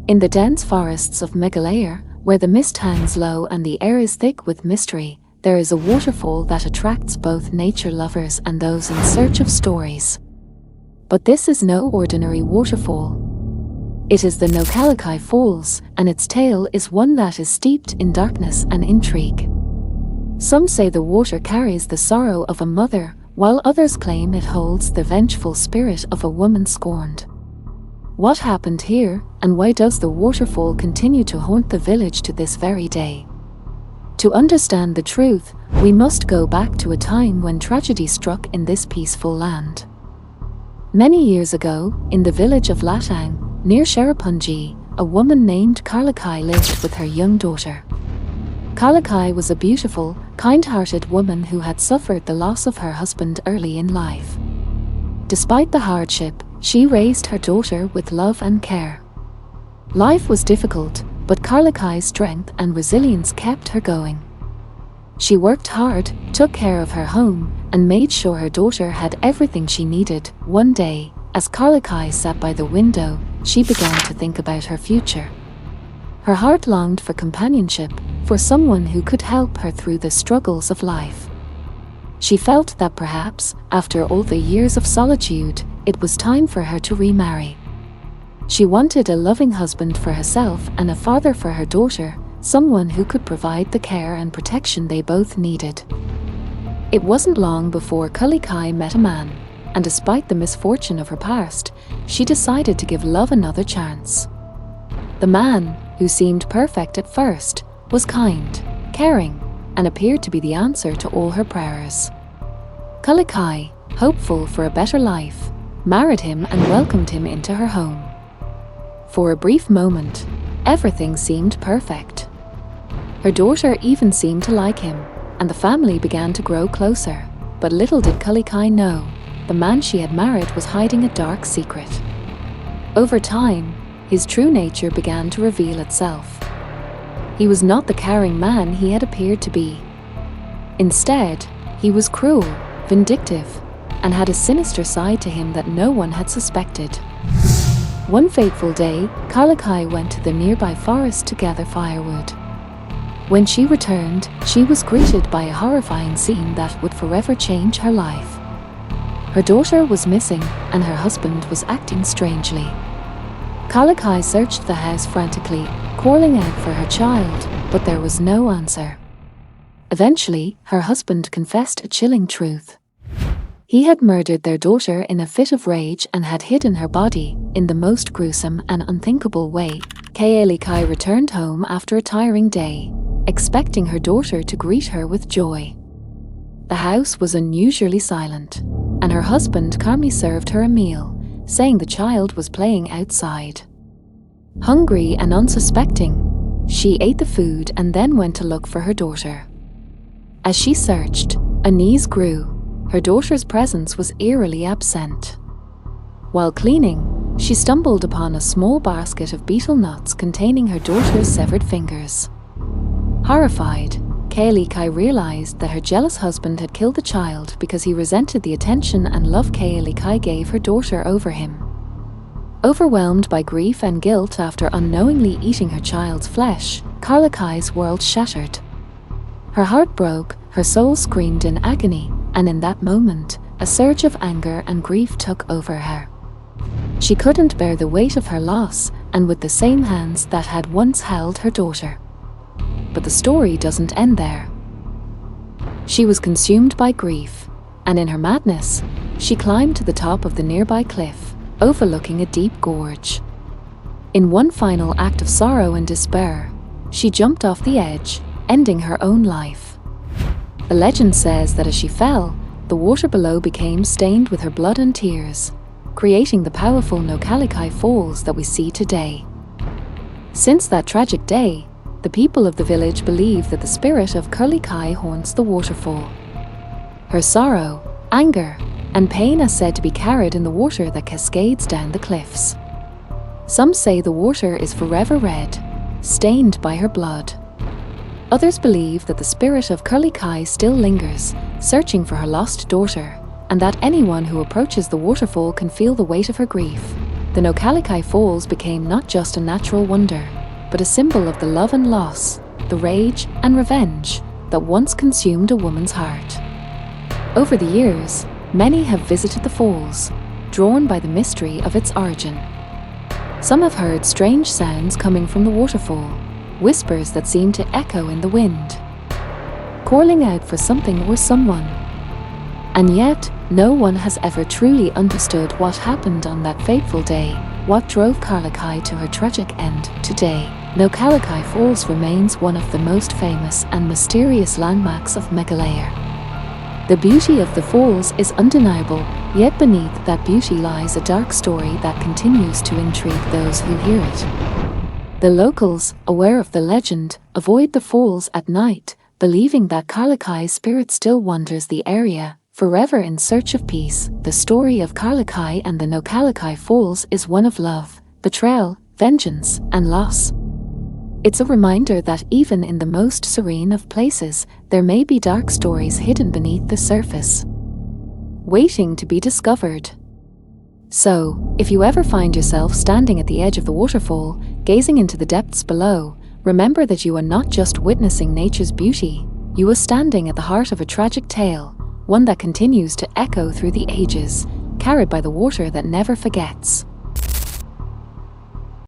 In the dense forests of Meghalaya, where the mist hangs low and the air is thick with mystery, there is a waterfall that attracts both nature lovers and those in search of stories. But this is no ordinary waterfall. It is the Nohkalikai Falls, and its tale is one that is steeped in darkness and intrigue. Some say the water carries the sorrow of a mother, while others claim it holds the vengeful spirit of a woman scorned. What happened here, and why does the waterfall continue to haunt the village to this very day? To understand the truth, we must go back to a time when tragedy struck in this peaceful land. Many years ago, in the village of Likai, near Cherrapunji, a woman named Likai lived with her young daughter. Likai was a beautiful, kind-hearted woman who had suffered the loss of her husband early in life. Despite the hardship, she raised her daughter with love and care. Life was difficult, but Likai's strength and resilience kept her going. She worked hard, took care of her home, and made sure her daughter had everything she needed. One day, as Likai sat by the window, she began to think about her future. Her heart longed for companionship, for someone who could help her through the struggles of life. She felt that perhaps, after all the years of solitude, it was time for her to remarry. She wanted a loving husband for herself and a father for her daughter, someone who could provide the care and protection they both needed. It wasn't long before Likai met a man, and despite the misfortune of her past, she decided to give love another chance. The man, who seemed perfect at first, was kind, caring, and appeared to be the answer to all her prayers. Likai, hopeful for a better life, married him and welcomed him into her home. For a brief moment, everything seemed perfect. Her daughter even seemed to like him, and the family began to grow closer. But little did Likai know, the man she had married was hiding a dark secret. Over time, his true nature began to reveal itself. He was not the caring man he had appeared to be. Instead, he was cruel, vindictive, and had a sinister side to him that no one had suspected. One fateful day, Likai went to the nearby forest to gather firewood. When she returned, she was greeted by a horrifying scene that would forever change her life. Her daughter was missing, and her husband was acting strangely. Likai searched the house frantically, calling out for her child, but there was no answer. Eventually, her husband confessed a chilling truth. He had murdered their daughter in a fit of rage and had hidden her body in the most gruesome and unthinkable way. Likai returned home after a tiring day, expecting her daughter to greet her with joy. The house was unusually silent, and her husband calmly served her a meal, saying the child was playing outside. Hungry and unsuspecting, she ate the food and then went to look for her daughter. As she searched, unease grew. Her daughter's presence was eerily absent. While cleaning, she stumbled upon a small basket of betel nuts containing her daughter's severed fingers. Horrified, Likai realized that her jealous husband had killed the child because he resented the attention and love Likai gave her daughter over him. Overwhelmed by grief and guilt after unknowingly eating her child's flesh, Likai's world shattered. Her heart broke, her soul screamed in agony, and in that moment, a surge of anger and grief took over her. She couldn't bear the weight of her loss, and with the same hands that had once held her daughter. But the story doesn't end there. She was consumed by grief, and in her madness, she climbed to the top of the nearby cliff, overlooking a deep gorge. In one final act of sorrow and despair, she jumped off the edge, ending her own life. The legend says that as she fell, the water below became stained with her blood and tears, creating the powerful Nohkalikai Falls that we see today. Since that tragic day, the people of the village believe that the spirit of Likai haunts the waterfall. Her sorrow, anger, and pain are said to be carried in the water that cascades down the cliffs. Some say the water is forever red, stained by her blood. Others believe that the spirit of Likai still lingers, searching for her lost daughter, and that anyone who approaches the waterfall can feel the weight of her grief, the Nohkalikai Falls became not just a natural wonder, but a symbol of the love and loss, the rage and revenge that once consumed a woman's heart. Over the years, many have visited the falls, drawn by the mystery of its origin. Some have heard strange sounds coming from the waterfall, whispers that seem to echo in the wind, calling out for something or someone. And yet, no one has ever truly understood what happened on that fateful day, what drove Cherrapunji to her tragic end. Today, Nohkalikai Falls remains one of the most famous and mysterious landmarks of Meghalaya. The beauty of the falls is undeniable, yet beneath that beauty lies a dark story that continues to intrigue those who hear it. The locals, aware of the legend, avoid the falls at night, believing that Cherrapunji's spirit still wanders the area, forever in search of peace. The story of Cherrapunji and the Nohkalikai Falls is one of love, betrayal, vengeance, and loss. It's a reminder that even in the most serene of places, there may be dark stories hidden beneath the surface, waiting to be discovered. So, if you ever find yourself standing at the edge of the waterfall, gazing into the depths below, remember that you are not just witnessing nature's beauty, you are standing at the heart of a tragic tale, one that continues to echo through the ages, carried by the water that never forgets.